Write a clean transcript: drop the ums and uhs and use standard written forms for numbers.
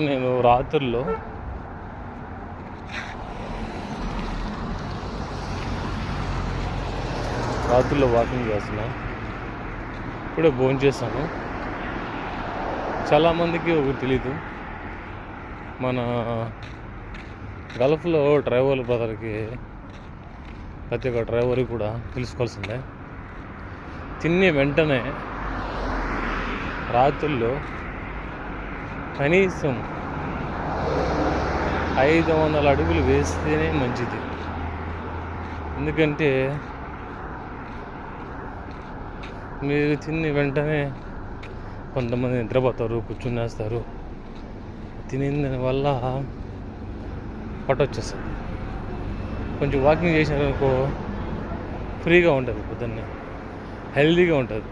నేను రాత్రుల్లో వాకింగ్ చేస్తున్నా. ఇప్పుడే భోజనం చేస్తాను. చాలామందికి ఒకటి తెలీదు, మన గల్ఫ్లో డ్రైవర్ల బ్రదర్కి, ప్రతి ఒక్క డ్రైవర్కి కూడా తెలుసుకోవాల్సిందే, తినే వెంటనే రాత్రుల్లో కనీసం 500 అడుగులు వేస్తేనే మంచిది. ఎందుకంటే మీరు తిని వెంటనే కొంతమంది నిద్రపోతారు, కూర్చునేస్తారు. తినిన దానివల్ల పట్టొచ్చేస్తుంది. కొంచెం వాకింగ్ చేసినారనుకో ఫ్రీగా ఉంటుంది, పొద్దున్నే హెల్తీగా ఉంటుంది.